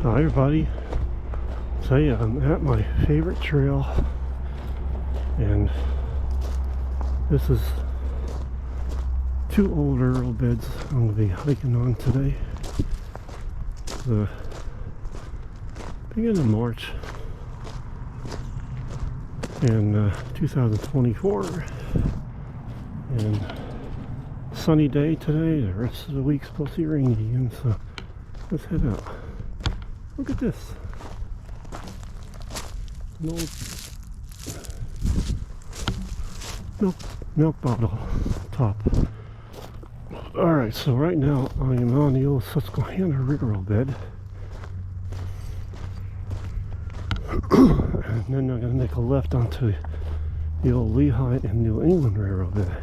Hi everybody. So yeah, I'm at my favorite trail, and this is two old arrow beds I'm going to be hiking on today. The beginning of March in 2024, and sunny day today. The rest of the week's supposed to be rainy again, so let's head out. Look at this. An old milk bottle top. Alright, so right now I am on the old Susquehanna Railroad bed. And then I'm going to make a left onto the old Lehigh and New England Railroad bed.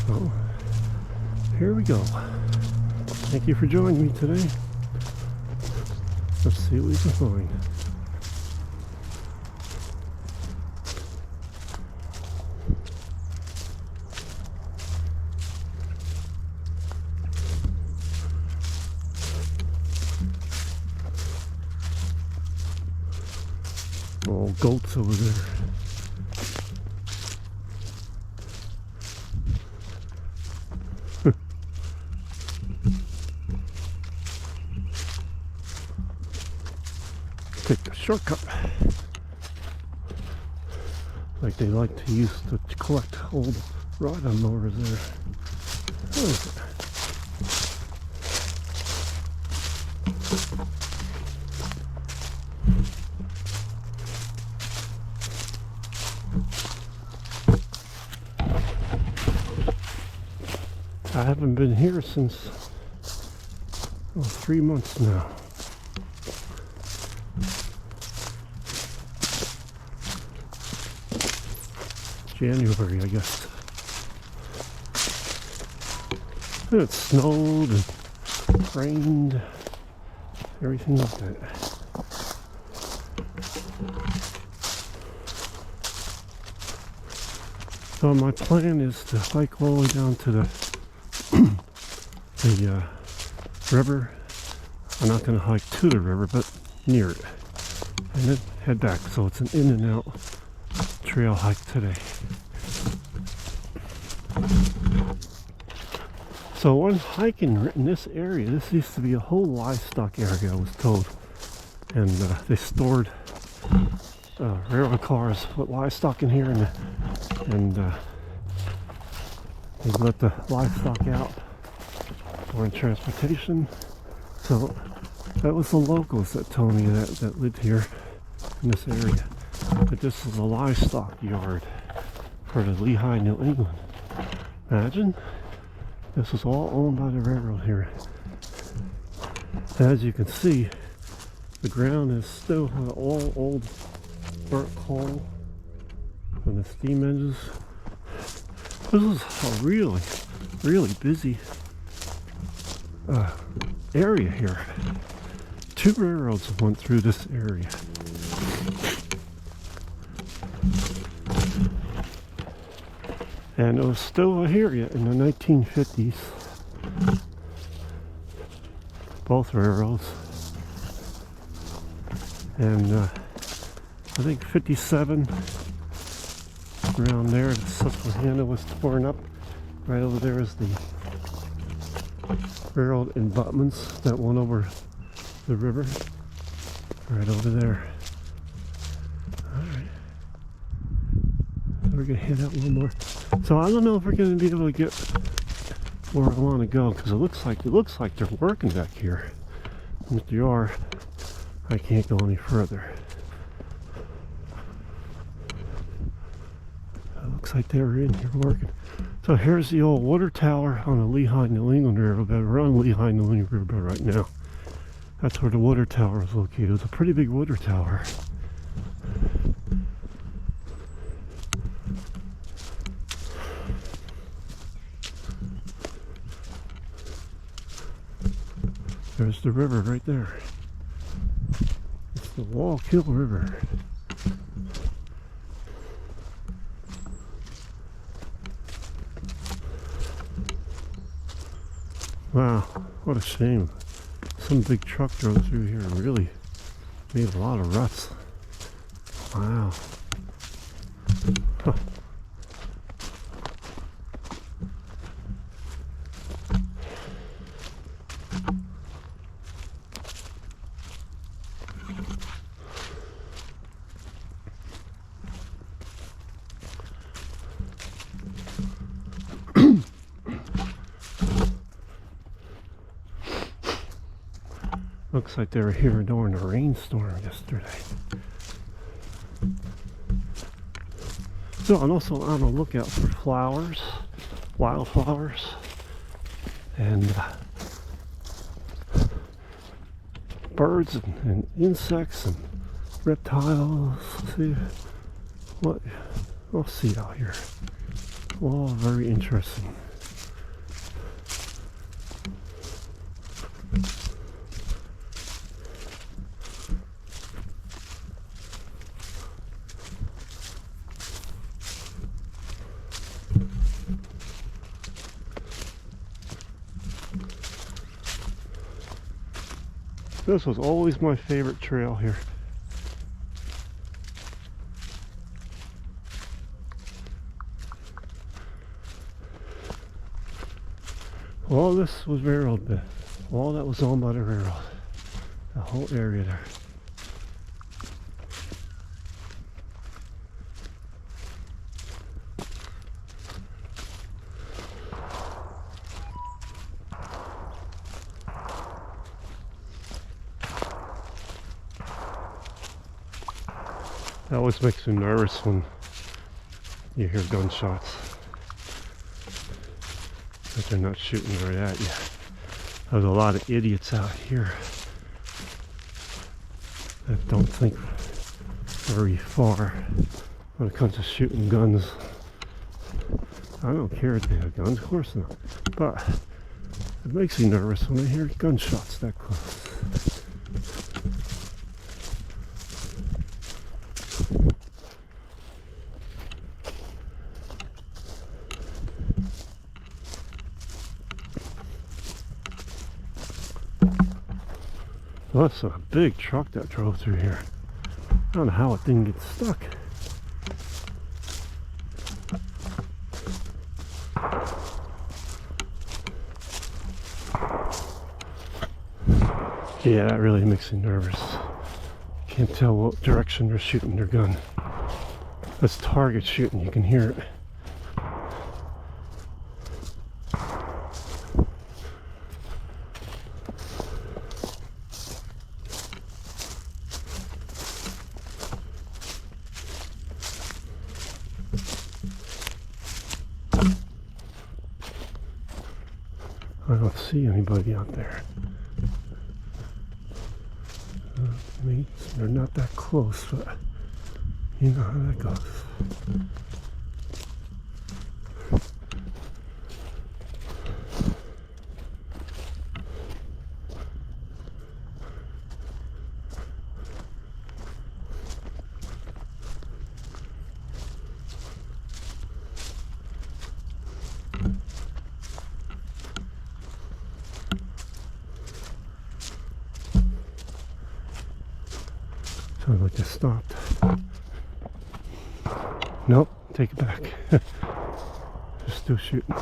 So, here we go. Thank you for joining me today. Let's see what we can find. All goats over there. Take the shortcut, like they like to use to collect old rod mowers there. What is it? I haven't been here since 3 months now. January, I guess. And it snowed and rained, everything like that. So my plan is to hike all the way down to the river. I'm not going to hike to the river, but near it, and then head back. So it's an in and out trail hike today. So one hiking in this area, this used to be a whole livestock area, I was told, and they stored railroad cars with livestock in here, and they let the livestock out for transportation. So that was the locals that told me that lived here in this area. But this is a livestock yard for the Lehigh, New England. Imagine, this was all owned by the railroad here. As you can see, the ground is still all old burnt coal from the steam engines. This is a really, really busy area here. Two railroads went through this area. And it was still here yet in the 1950s. Both railroads. And I think 57, around there, the Susquehanna was torn up. Right over there is the railroad abutments that went over the river. Right over there. Alright. So we're going to head out a little more. So I don't know if we're going to be able to get where I want to go, because it looks like they're working back here. And if they are, I can't go any further. It looks like they were in here working. So here's the old water tower on the Lehigh, New England Railroad bed. We're on Lehigh, New England Railroad bed right now. That's where the water tower is located. It's a pretty big water tower. There's the river right there. It's the Wallkill River. Wow, what a shame. Some big truck drove through here and really made a lot of ruts. Wow. Huh. Looks like they were here during a rainstorm yesterday. So I'm also on the lookout for flowers, wildflowers, and birds and insects and reptiles. See what I'll see out here. All very interesting. This was always my favorite trail here. All this was railroad bed. All that was owned by the railroad. The whole area there. That always makes me nervous when you hear gunshots. That they're not shooting right at you. There's a lot of idiots out here that don't think very far when it comes to shooting guns. I don't care if they have guns, of course not. But it makes me nervous when I hear gunshots that close. Well, that's a big truck that drove through here. I don't know how it didn't get stuck. Yeah, that really makes me nervous. Can't tell what direction they're shooting their gun. That's target shooting, you can hear it. I don't see anybody out there. They're not that close, but you know how that goes. Sounds like they stopped. Nope, take it back. They're still shooting.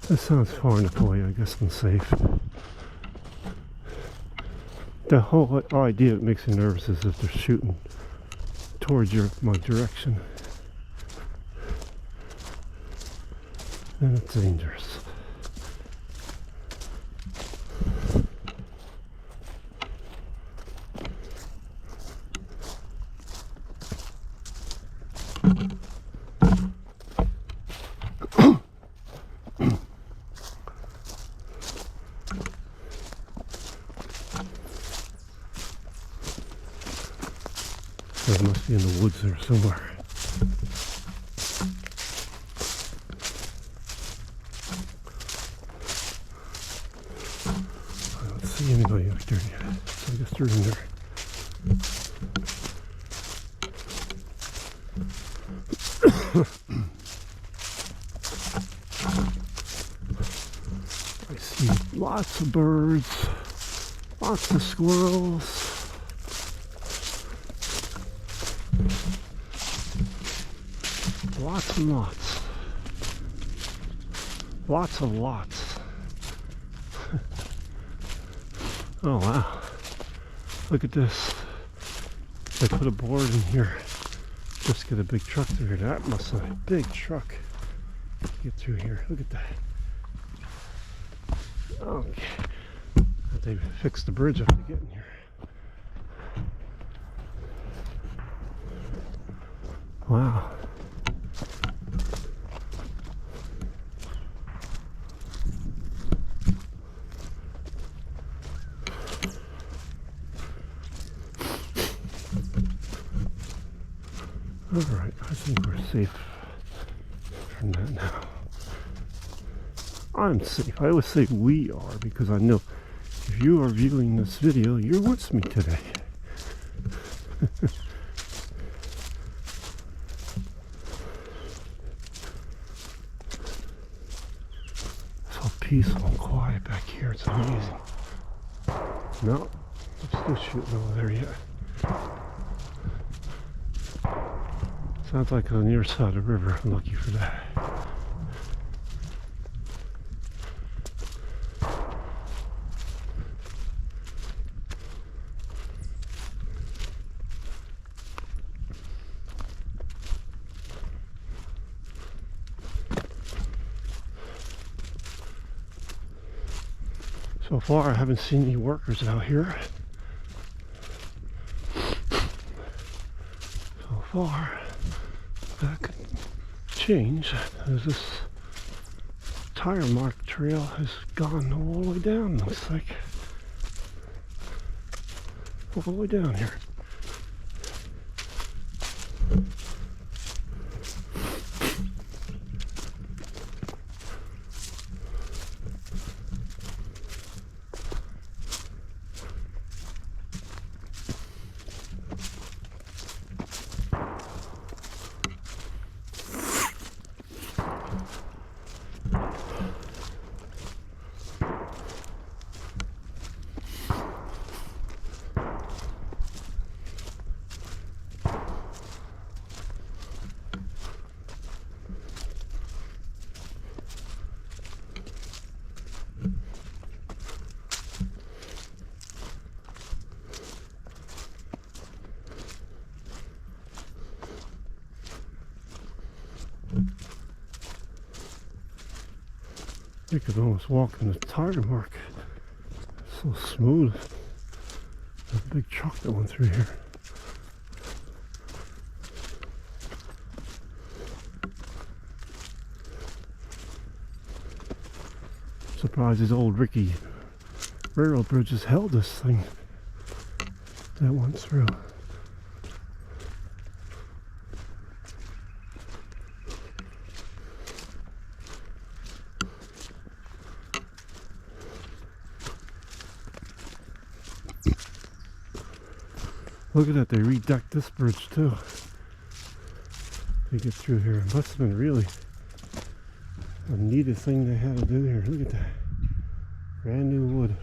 That sounds far enough away, I guess I'm safe. The whole idea that makes me nervous is if they're shooting towards my direction. Then it's dangerous. It must be in the woods there somewhere. see anybody out there yet. So I guess they're in there. I see lots of birds, lots of squirrels. Lots and lots. Lots of lots. Oh wow. Look at this. They put a board in here. Just get a big truck through here. That must have a big truck. Get through here. Look at that. Okay. They fixed the bridge up to get in here. Wow. Alright, I think we're safe from that now. I'm safe. I always say we are because I know if you are viewing this video, you're with me today. So peaceful and quiet back here. It's amazing. No, I'm still shooting over there yet. Sounds like on the other side of the river. I'm lucky for that. So far, I haven't seen any workers out here. So far, that could change as this tire mark trail has gone all the way down, looks like. All the way down here. You could almost walk in the tire mark. It's so smooth. That big truck that went through here. Surprised these old rickety railroad bridges held this thing that went through. Look at that, they redecked this bridge too to get through here. It must have been really a neatest thing they had to do here. Look at that. Brand new wood.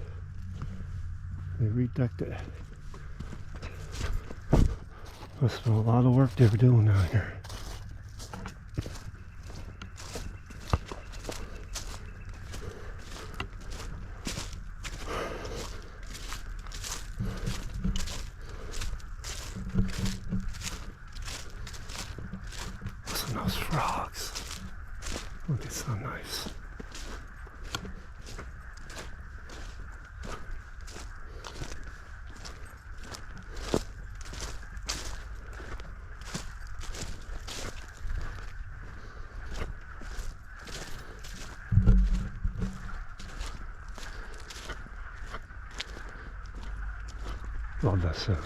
They redecked it. Must have been a lot of work they were doing down here. Listen to those frogs. Look, it's so nice. Love that sound.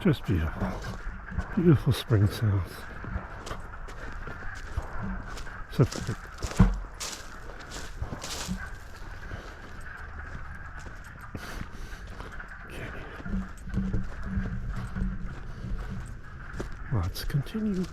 Just beautiful. Beautiful spring sounds. Except for the let's continue.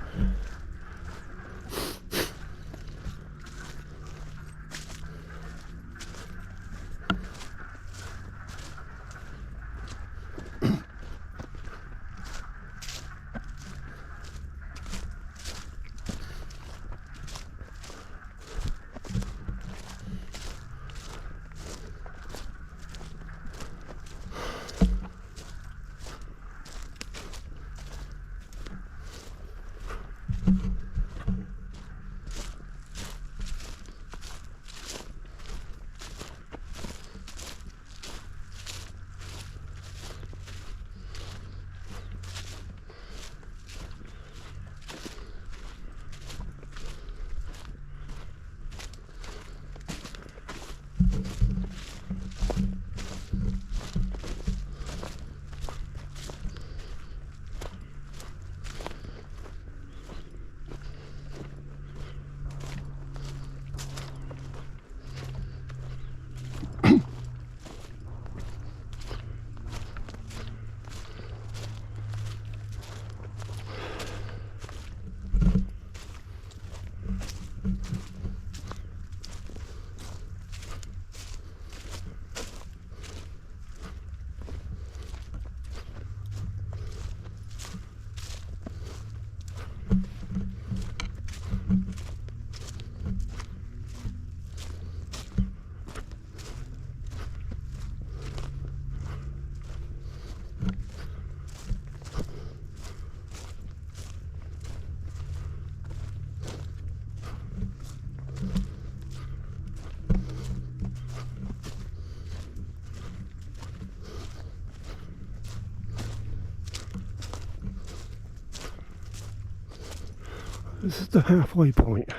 This is the halfway point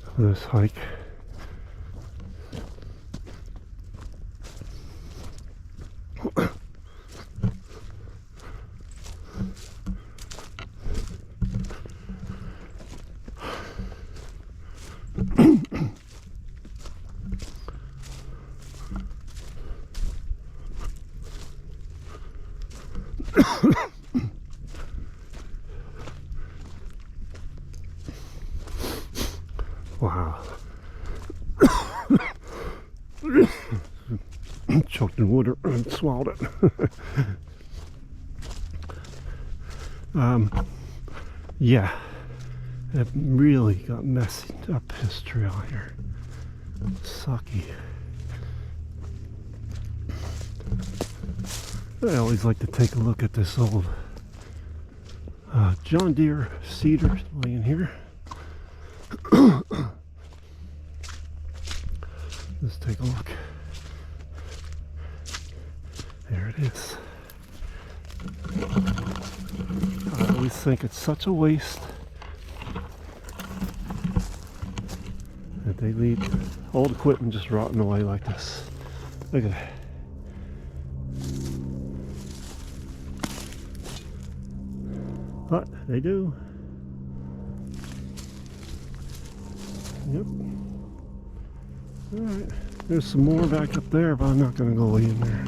of this hike. Wow. Choked in water and swallowed it. Yeah, it really got messed up this trail here. Sucky. I always like to take a look at this old John Deere cedar laying here. Let's take a look. There it is. I always think it's such a waste that they leave old equipment just rotting away like this. Look at that. But they do. Yep. Alright. There's some more back up there, but I'm not going to go way in there.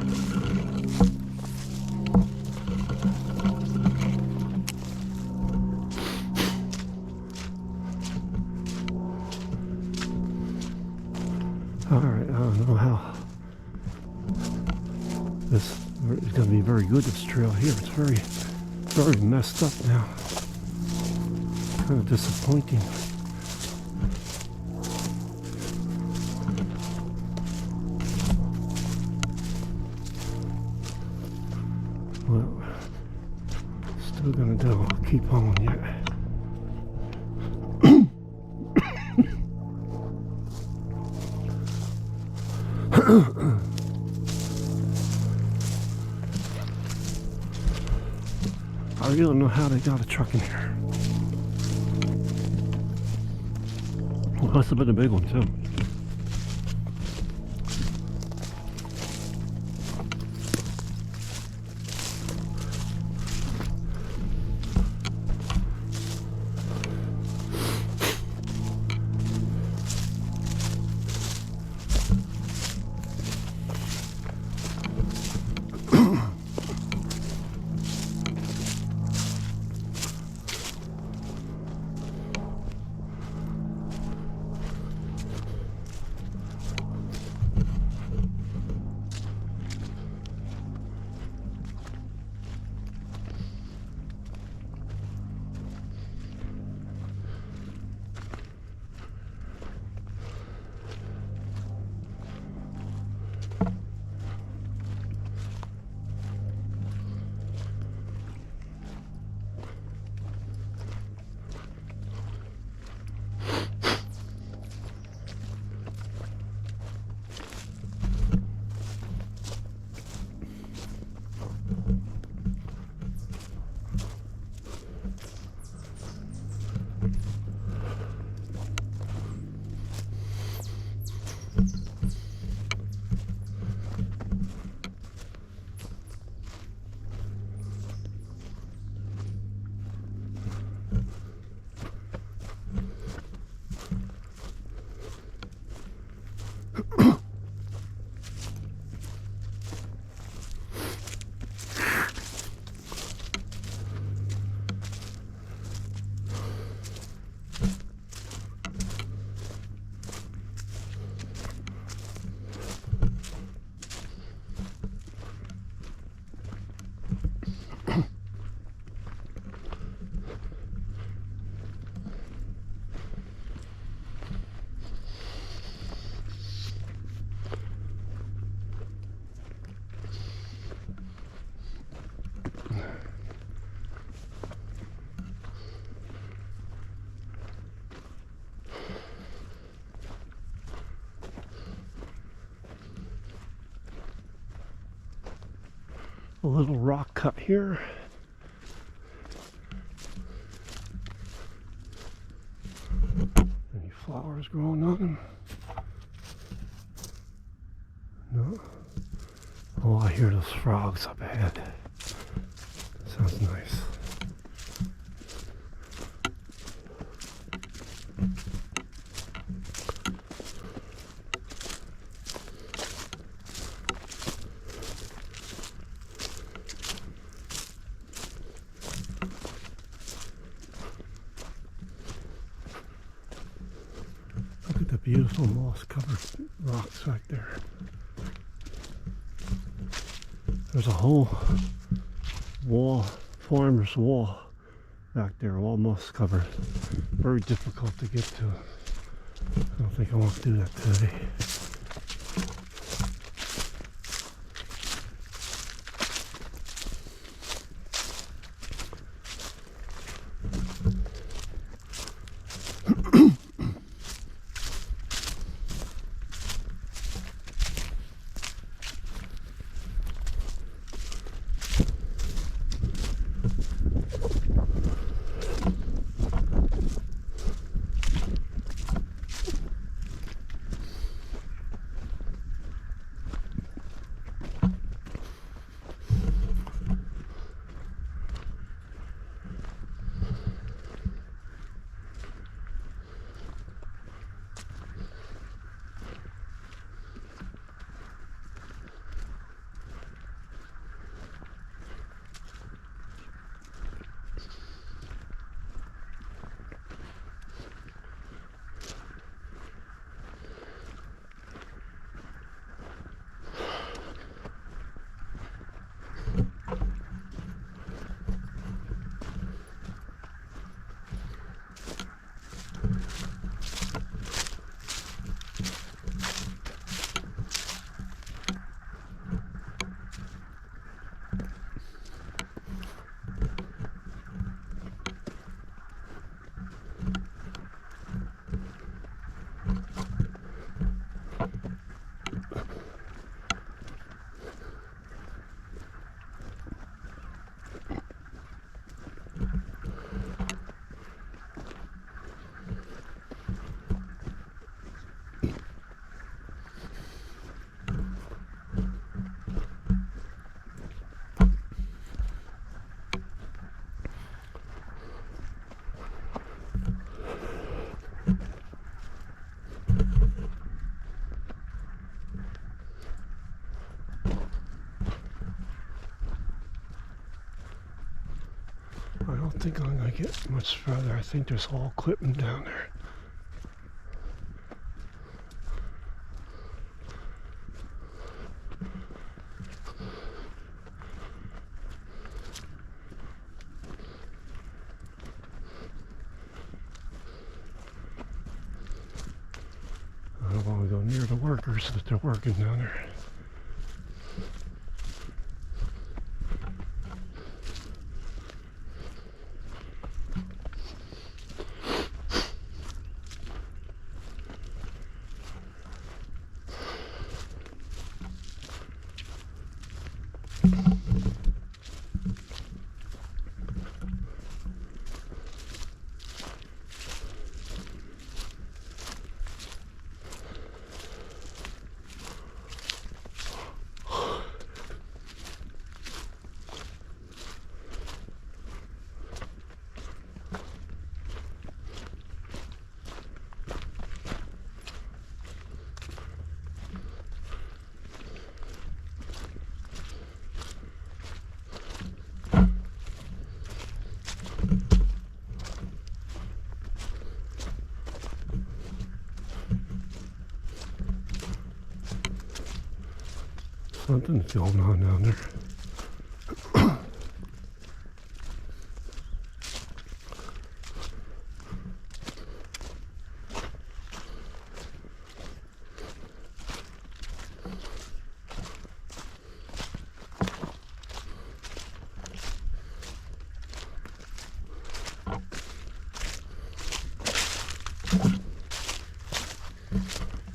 Alright, I don't know how this is going to be very good, this trail here. It's very messed up now. Kind of disappointing. Well, still gonna do. Keep on yet. I really don't know how they got a truck in here. Well, must have been a big one too. A little rock cut here. Any flowers growing on them? No. Oh, I hear those frogs up ahead. Sounds nice. Look at the beautiful moss-covered rocks right there. There's a whole wall, farmer's wall back there, all moss covered. Very difficult to get to. I don't think I want to do that today. I don't think I'm going to get much further. I think there's all equipment down there. I don't want to go near the workers that they're working down there. Something's going on down there.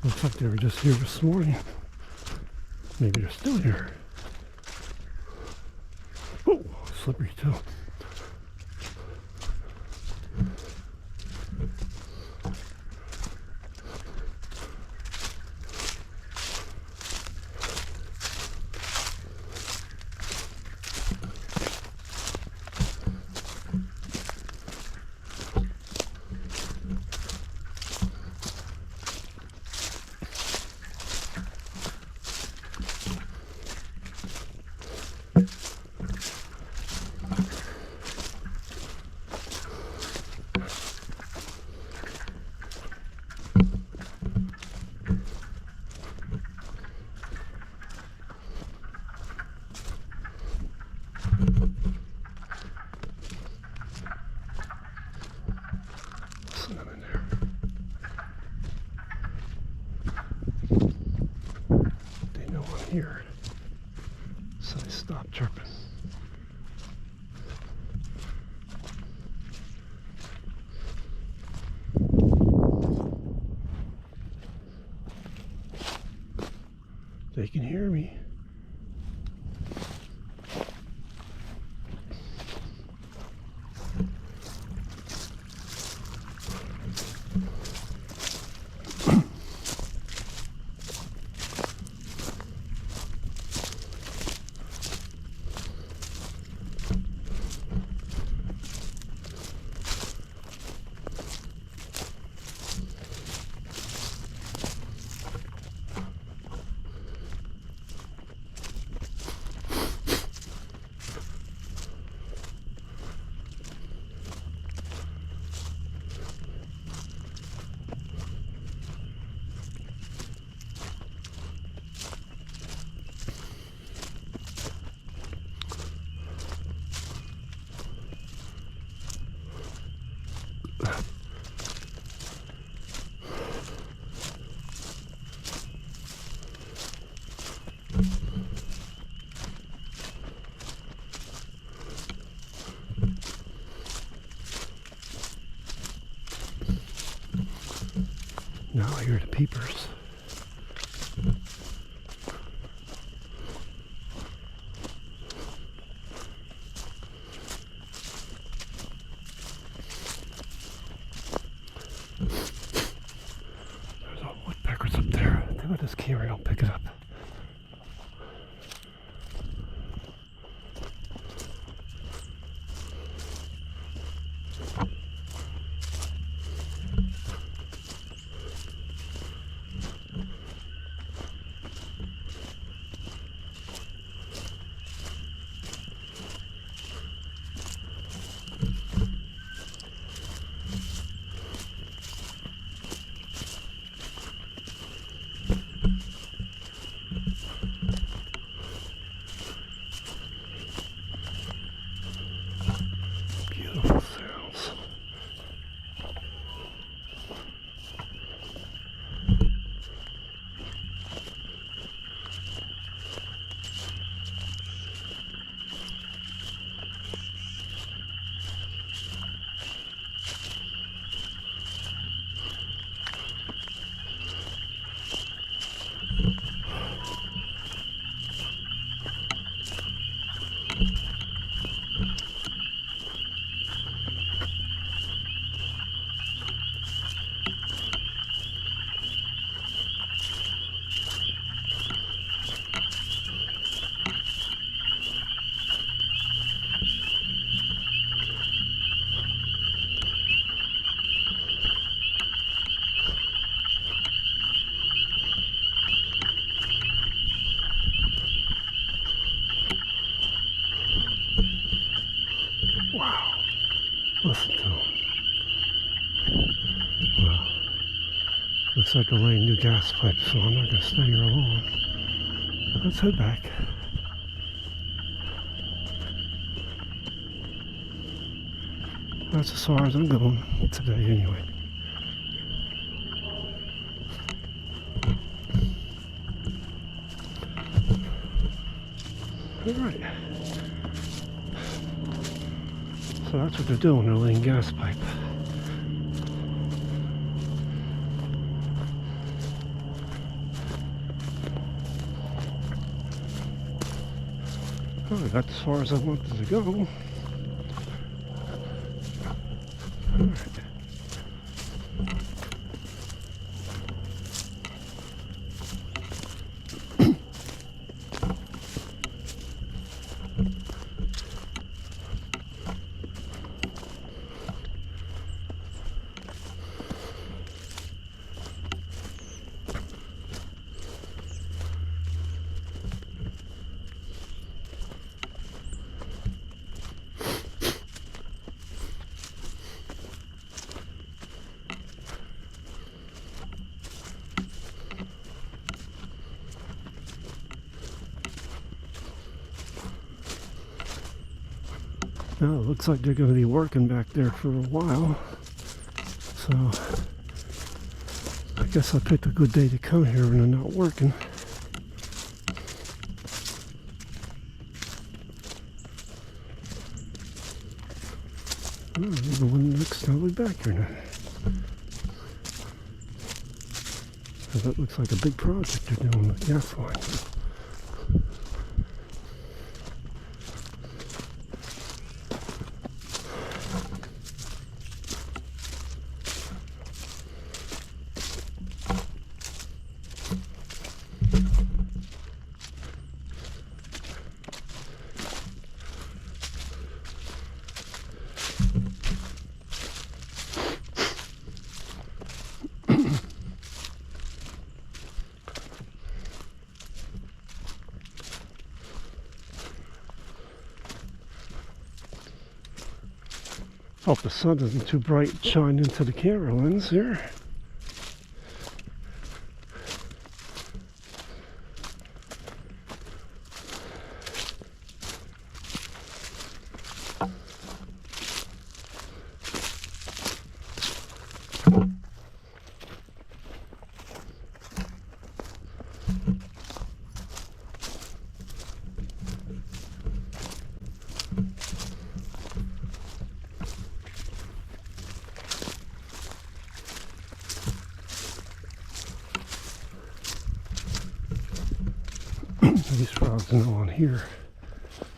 Looks like they were just here this morning. Maybe they're still here. slippery too. Cinnamon there. They know I'm here, so they stop chirping. They can hear me. Now I hear the peepers. There's all woodpeckers up there. I think with this camera I'll pick it up. Beautiful sounds. Wow. Listen to them. Well, looks like they're laying new gas pipes, so I'm not going to stay here long. Let's head back. That's as far as I'm going today anyway. Alright. So that's what they're doing, they're laying gas pipe. Oh, I got as far as I wanted to go. All right. Now it looks like they're going to be working back there for a while. So I guess I picked a good day to come here when they're not working. Oh, the one next time we'll be back here now. So that looks like a big project they're doing with the gas line. Hope the sun isn't too bright and shine into the camera lens here. These frogs are on here,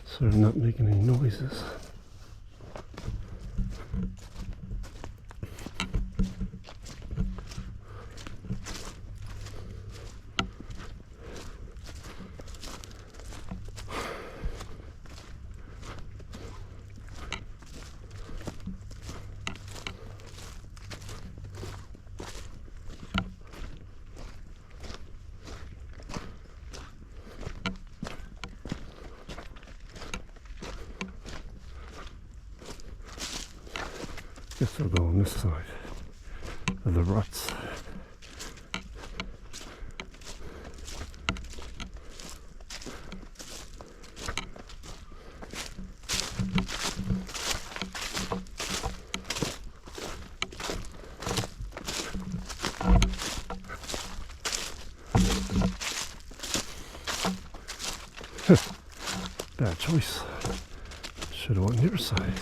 so they're not making any noises. Guess I'll go on this side of the ruts. Bad choice. Should have went on your side.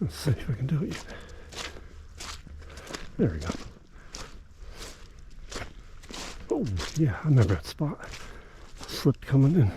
Let's see if I can do it yet. There we go. Oh, yeah, I remember that spot. Slipped coming in.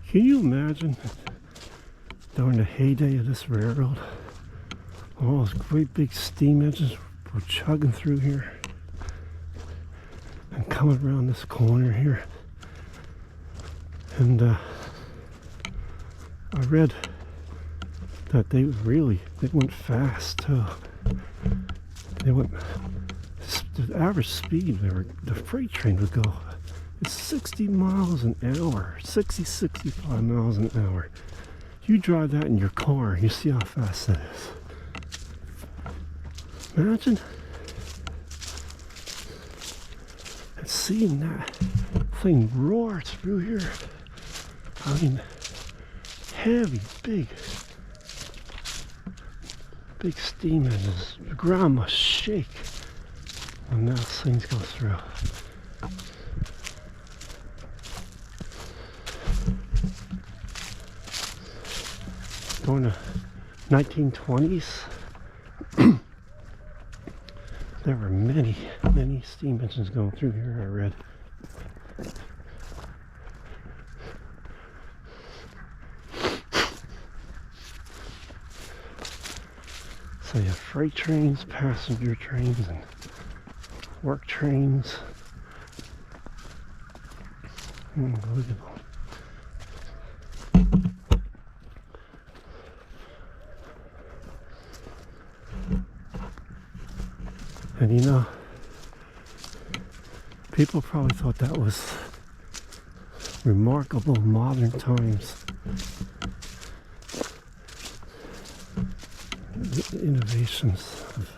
Can you imagine during the heyday of this railroad, all those great big steam engines were chugging through here and coming around this corner here? And I read that they went fast too. They went, the average speed the freight train would go is 60 miles an hour. 60, 65 miles an hour. You drive that in your car, you see how fast that is. Imagine and seeing that thing roar through here. I mean, heavy, big steam engines. The ground must shake when those things go through. During the 1920s, there were many steam engines going through here, I read. So you have freight trains, passenger trains, and work trains. Unbelievable. And you know, people probably thought that was remarkable modern times. The innovations of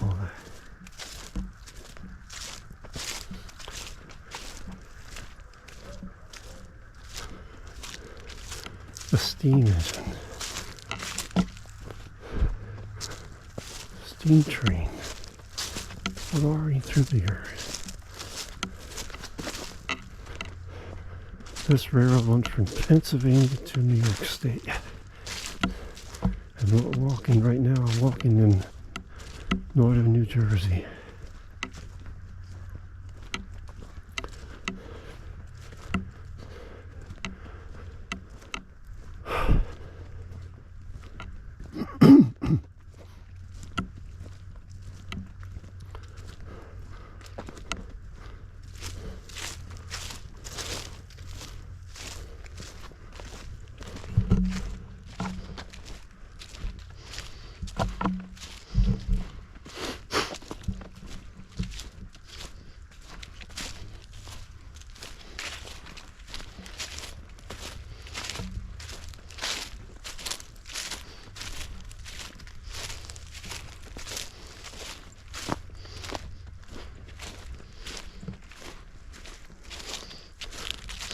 all that. The steam engine, steam train, roaring through the earth. This railroad went from Pennsylvania to New York State. And we're walking right now, I'm walking in northern New Jersey.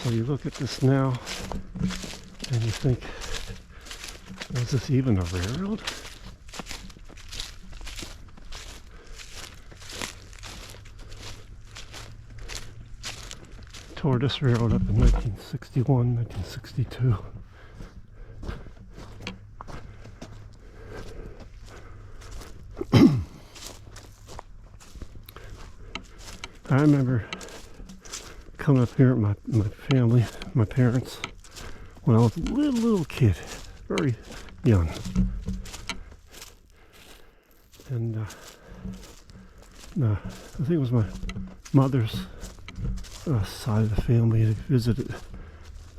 So you look at this now and you think, was this even a railroad? Tore this railroad up in 1961, 1962. I remember coming up here with my family, my parents, when I was a little kid, very young. And I think it was my mother's side of the family that visited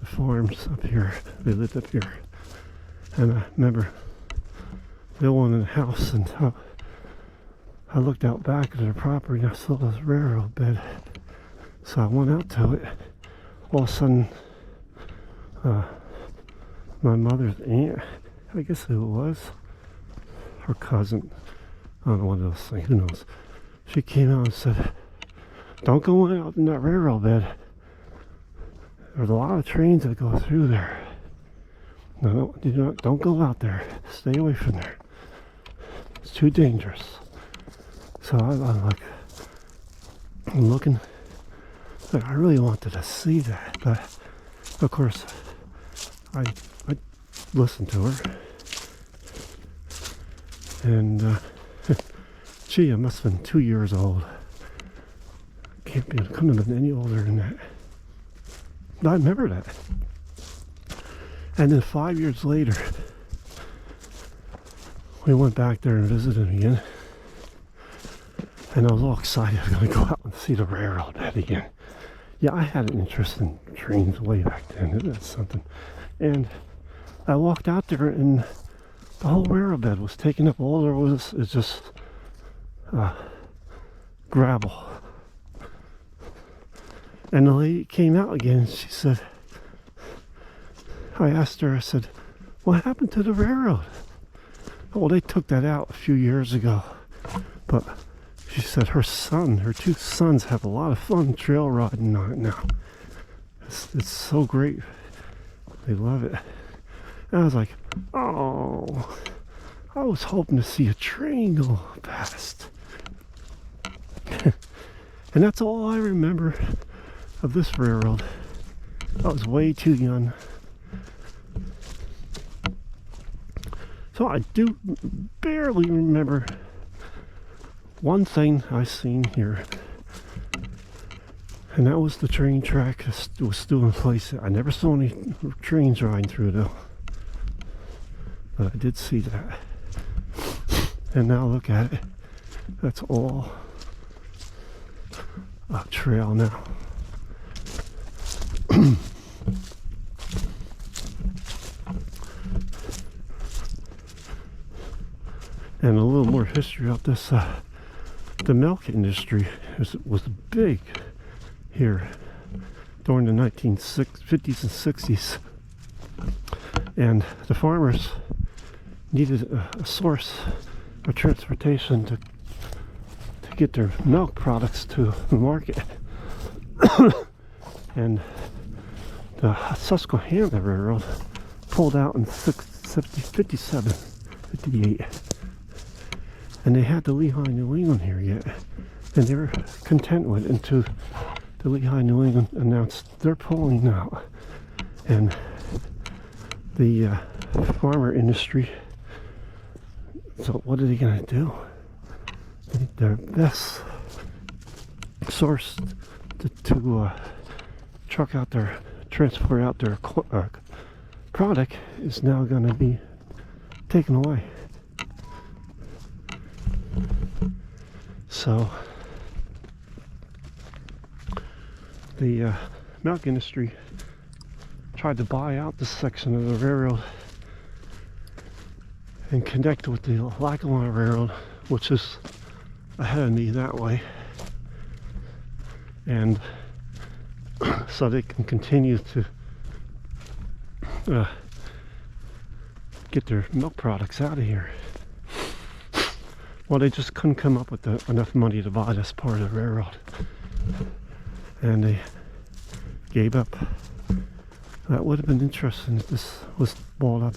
the farms up here. They lived up here. And I remember building in the house, and I looked out back at the property and I saw this railroad bed. So I went out to it. All of a sudden, my mother's aunt, I guess who it was, her cousin, I don't know what else, who knows. She came out and said, "Don't go out in that railroad bed. There's a lot of trains that go through there. No, don't go out there. Stay away from there. It's too dangerous." So I'm looking. I really wanted to see that, but of course I listened to her, and gee, I must have been 2 years old. Couldn't have been any older than that. But I remember that. And then 5 years later, we went back there and visited again, and I was all excited. I was going to go out and see the railroad bed again. Yeah, I had an interest in trains way back then. That's something. And I walked out there, and the whole railroad bed was taken up. All there was is just gravel. And the lady came out again. She said, I asked her, I said, what happened to the railroad? Oh, they took that out a few years ago. But she said her two sons have a lot of fun trail riding on it now. It's so great. They love it. And I was like, oh, I was hoping to see a train go past. And that's all I remember of this railroad. I was way too young. So I do barely remember one thing I seen here. And that was the train track that was still in place. I never saw any trains riding through though. But I did see that. And now look at it. That's all a trail now. And a little more history of this. The milk industry was big here during the 1950s and 60s. And the farmers needed a source of transportation to get their milk products to the market. And the Susquehanna Railroad pulled out in 57, 58. And they had the Lehigh New England here yet. And they were content with it until the Lehigh New England announced they're pulling out. And the farmer industry, so what are they going to do? Their best source to transport out their product is now going to be taken away. So the milk industry tried to buy out this section of the railroad and connect with the Lackawanna Railroad, which is ahead of me that way, and so they can continue to get their milk products out of here. Well, they just couldn't come up with enough money to buy this part of the railroad, and they gave up. That would have been interesting if this was bought up.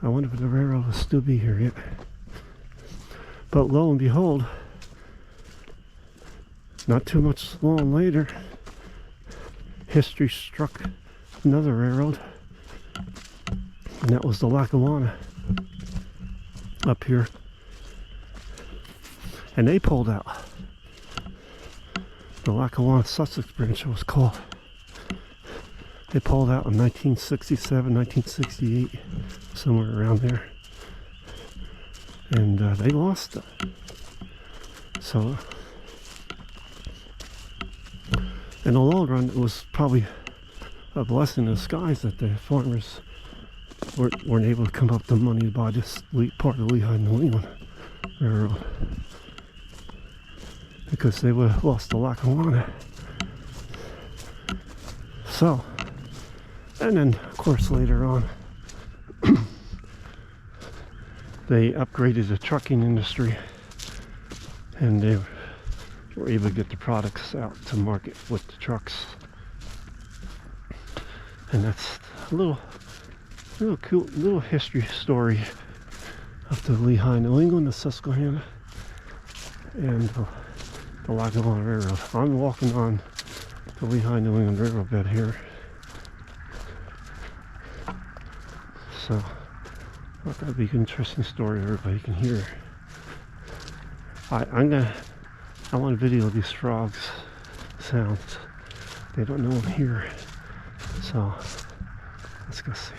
I wonder if the railroad will still be here yet. But lo and behold, not too much long later, history struck another railroad, and that was the Lackawanna up here. And they pulled out. The Lackawanna Sussex branch it was called. They pulled out in 1967, 1968, somewhere around there. And they lost it. So, in the long run, it was probably a blessing in disguise that the farmers weren't able to come up with the money to buy this part of the Lehigh New England Railroad, because they would have lost the Lackawanna. So, and then of course later on they upgraded the trucking industry, and they were able to get the products out to market with the trucks. And that's a little cool little history story of the Lehigh New England, the Susquehanna, and the Lackawanna Railroad. I'm walking on the Lehigh New England Railroad bed here. So I thought that'd be an interesting story everybody can hear. I want to video these frogs sounds. They don't know I'm here. So let's go see.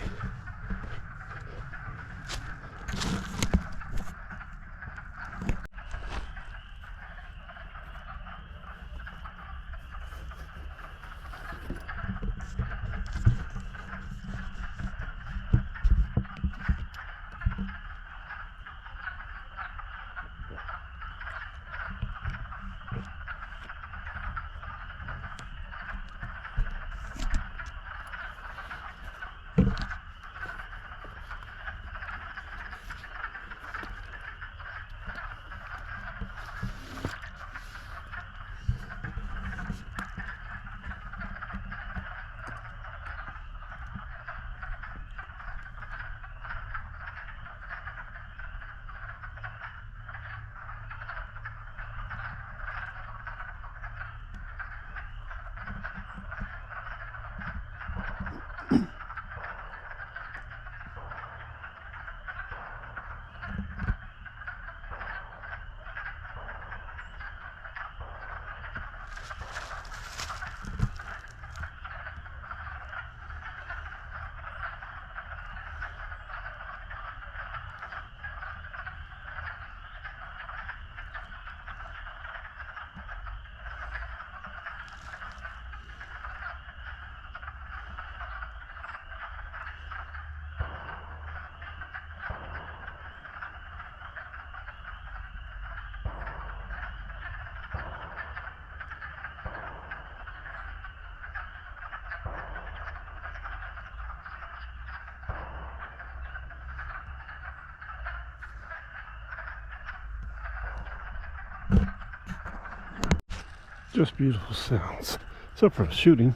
Just beautiful sounds. Except for the shooting,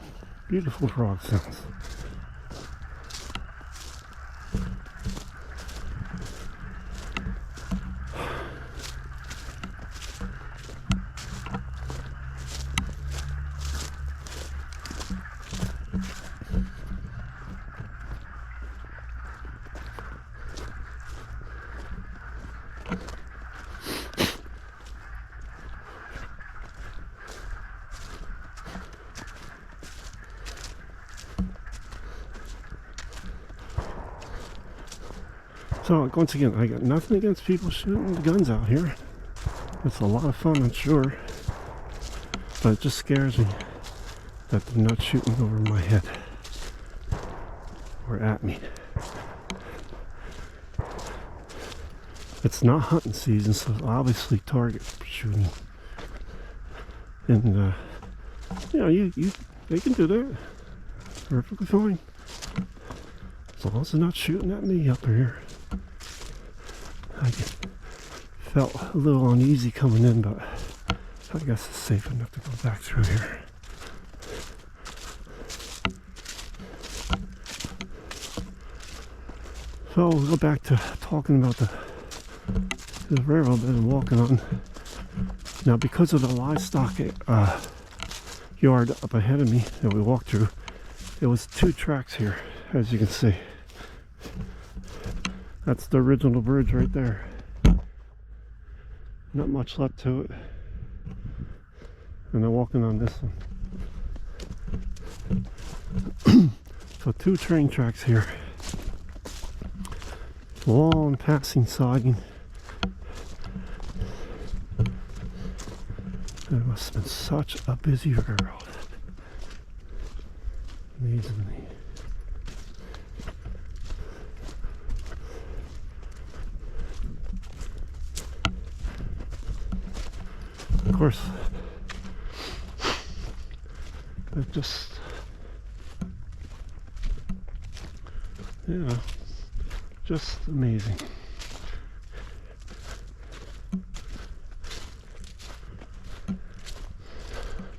beautiful frog sounds. So once again, I got nothing against people shooting the guns out here. It's a lot of fun, I'm sure. But it just scares me that they're not shooting over my head or at me. It's not hunting season, so obviously target shooting. And you know, they can do that. Perfectly fine. As long as they're not shooting at me up here. I felt a little uneasy coming in, but I guess it's safe enough to go back through here. So we'll go back to talking about the railroad that I'm walking on. Now, because of the livestock yard up ahead of me that we walked through, there was 2 tracks here, as you can see. That's the original bridge right there. Not much left to it. And I'm walking on this one. So 2 train tracks here. Long passing siding. It must have been such a busy railroad. Amazingly. Of course, it just, yeah, just amazing.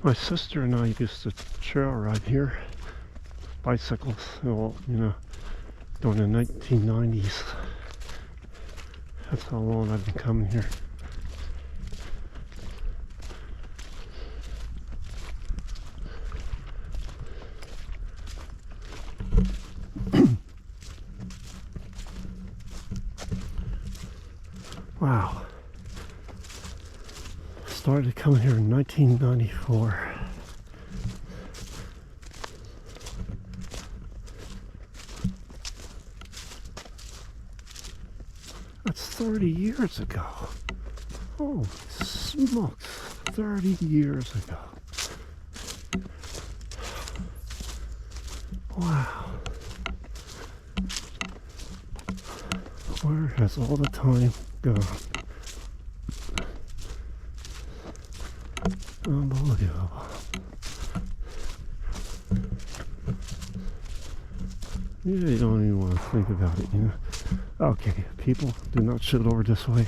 My sister and I used to trail ride here, bicycles, well, you know, during the 1990s. That's how long I've been coming here. Wow. Started coming here in 1994. That's 30 years ago. Holy smokes. 30 years ago. Wow. Where has all the time gone? Unbelievable. Yeah, you don't even want to think about it, you know. Okay, people, do not shoot over this way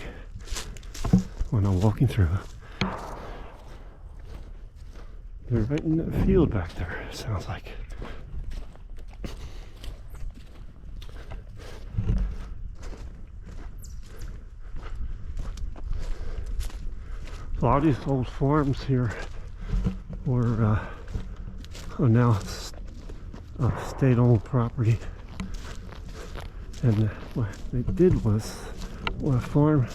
when I'm walking through. They're right in that field back there, it sounds like. A lot of these old farms here were are now state-owned property. And what they did was, on a farm,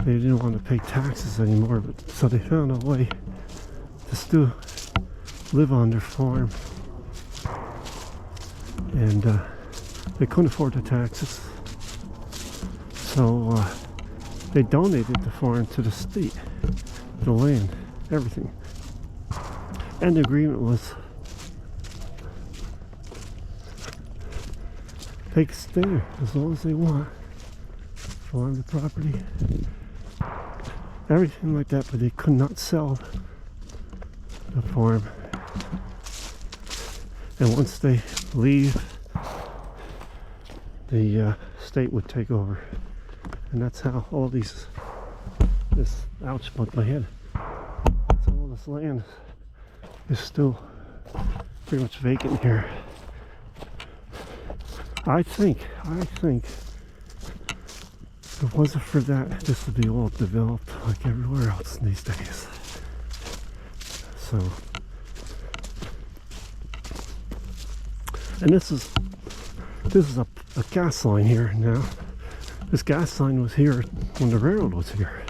they didn't want to pay taxes anymore, but so they found a way to still live on their farm. And they couldn't afford the taxes. So they donated the farm to the state, the land, everything. And the agreement was they could stay there as long as they want, farm the property, everything like that, but they could not sell the farm. And once they leave, the state would take over. And that's how all these, this, ouch, bumped my head. So all this land is still pretty much vacant here. I think if it wasn't for that, this would be all developed like everywhere else these days. So, and this is a gas line here now. This gas line was here when the railroad was here,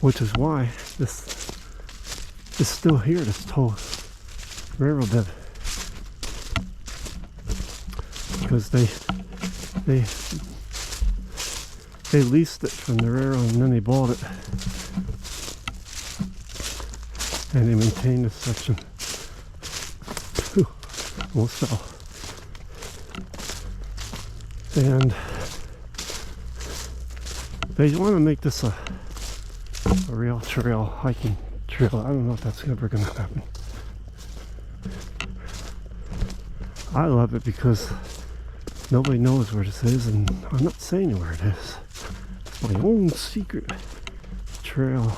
which is why this is still here, this whole railroad bed, because they leased it from the railroad and then they bought it, and they maintained this section. Will sell. And they want to make this a real trail, hiking trail. I don't know if that's ever going to happen. I love it because nobody knows where this is, and I'm not saying where it is. It's my own secret trail.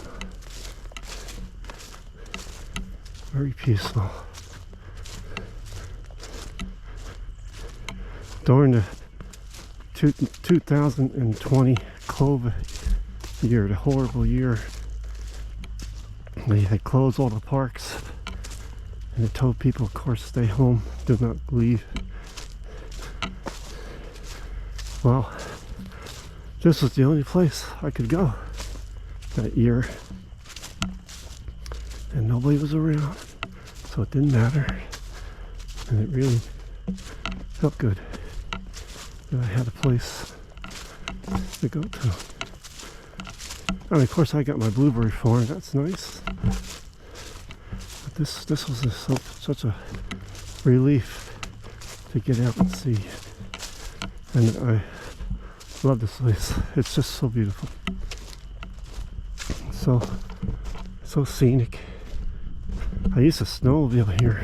Very peaceful. During the 2020 COVID year, the horrible year, they had closed all the parks, and they told people, of course, stay home, do not leave. Well, this was the only place I could go that year, and nobody was around, so it didn't matter, and it really felt good that I had a place to go to. I mean, of course, I got my blueberry farm. That's nice. But this was such a relief to get out and see. And I love this place. It's just so beautiful. So scenic. I used to snowmobile here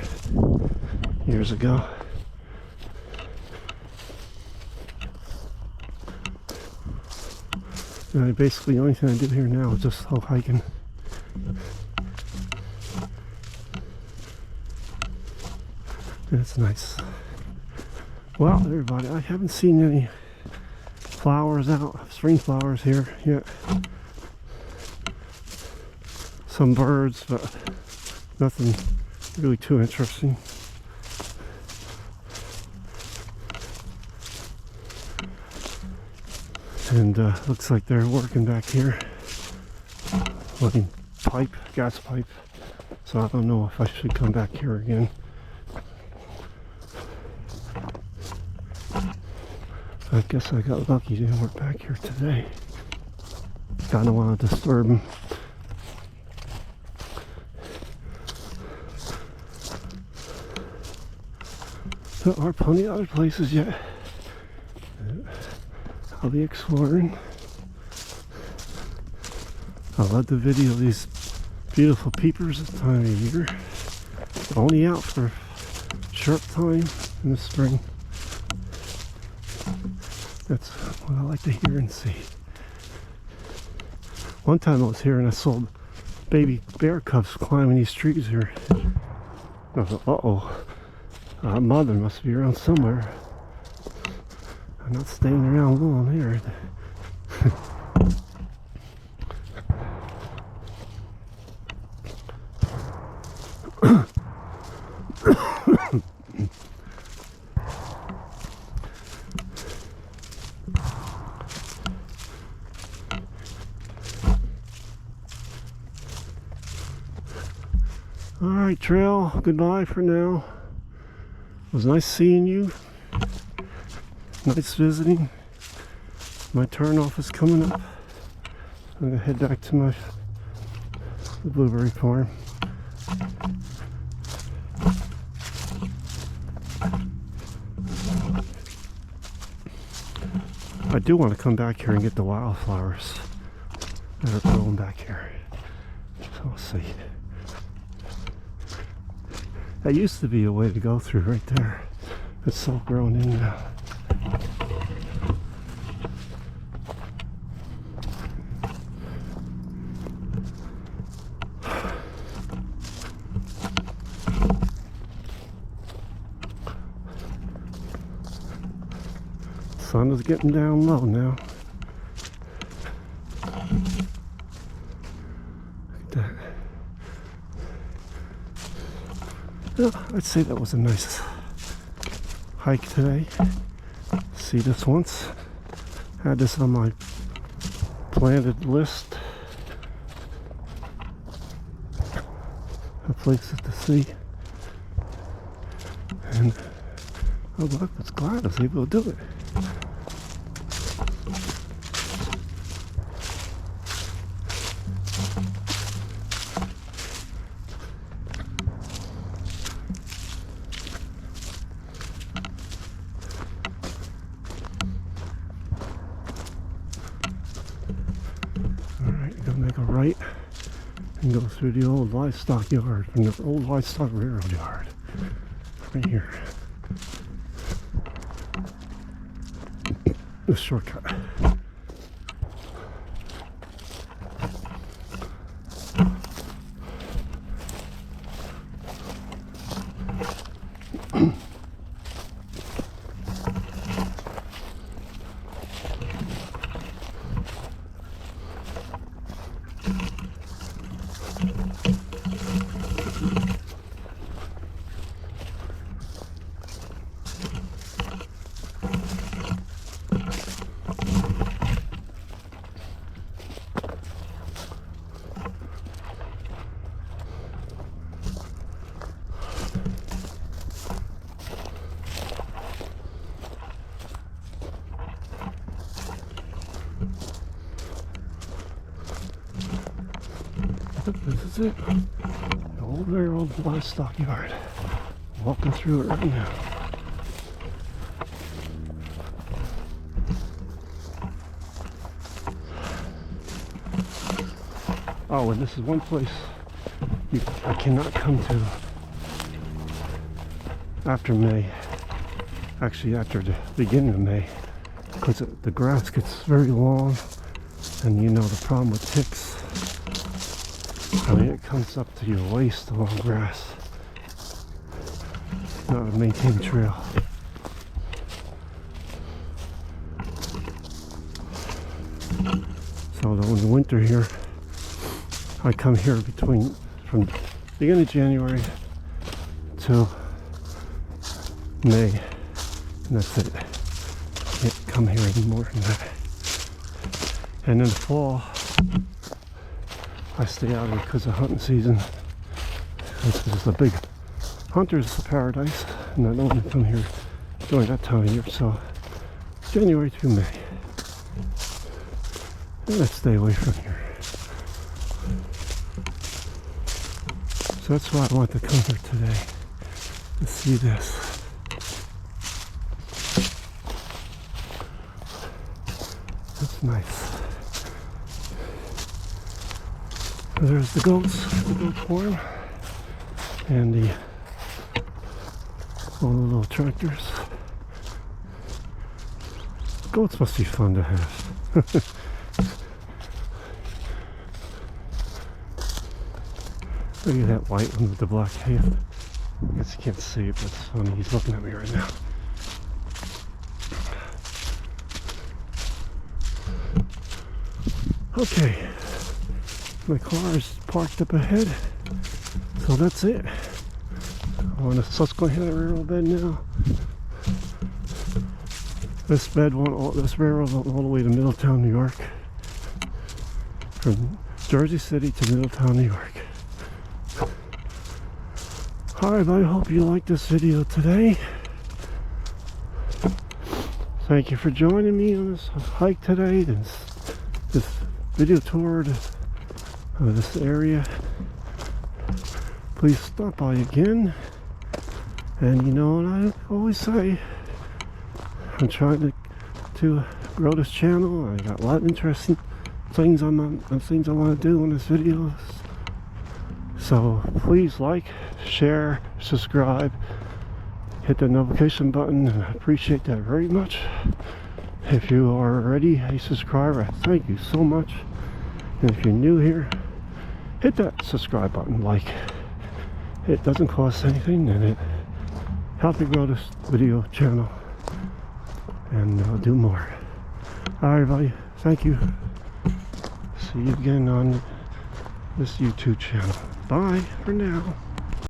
years ago. And basically the only thing I do here now is just go hiking. And it's nice. Well, everybody, I haven't seen any flowers out, spring flowers here yet. Some birds, but nothing really too interesting. And looks like they're working back here, looking gas pipe. So I don't know if I should come back here again. I guess I got lucky they weren't back here today. I don't want to disturb them. There are plenty of other places yet. I'll be exploring. I love the video of these beautiful peepers this time of year. Only out for a short time in the spring. That's what I like to hear and see. One time I was here and I saw baby bear cubs climbing these trees here. I thought, uh-oh, our mother must be around somewhere. I'm not staying around long here. Alright, trail, goodbye for now. It was nice seeing you. Nice visiting. My turn off is coming up. I'm gonna head back to the blueberry farm. I do want to come back here and get the wildflowers that are growing back here. So we'll see. That used to be a way to go through right there. It's all grown in now. Sun is getting down low now. Look at that. Well, I'd say that was a nice hike today. See this once. Had this on my planted list of places to see. And oh look, it's glad I was able to do it. Make a right and go through the old livestock yard, from the old livestock railroad yard, right here. The shortcut. This is it. The old railroad livestock yard. Walking through it right now. Oh, and this is one place I cannot come to after May. Actually, after the beginning of May, because the grass gets very long, and you know the problem with ticks. I mean, it comes up to your waist along grass. Not a maintained trail. So in the winter here, I come here from beginning of January till May, and that's it. Can't come here any more than that. And in the fall, I stay out here because of hunting season. This is a big hunter's paradise, and I don't want to come here during that time of year. So January to May, and let's stay away from here. So that's why I want to come here today to see this. That's nice. There's the goats, the goat farm, and all the little tractors. Goats must be fun to have. Look at that white one with the black hair. I guess you can't see it, but it's funny. He's looking at me right now. Okay. My car is parked up ahead, so that's it. on the Susquehanna Railroad bed now. This railroad went all the way to Middletown, New York. From Jersey City to Middletown, New York. Alright, I hope you liked this video today. Thank you for joining me on this hike today, this video tour of this area. Please stop by again. And you know what I always say, I'm trying to grow this channel. I got a lot of interesting things I want to do in this video. So please like, share, subscribe, hit the notification button, and I appreciate that very much. If you are already a subscriber, thank you so much. And if you're new here, hit that subscribe button. Like, it doesn't cost anything, and it helps me grow this video channel, and I'll do more. Alright everybody, thank you. See you again on this YouTube channel. Bye for now.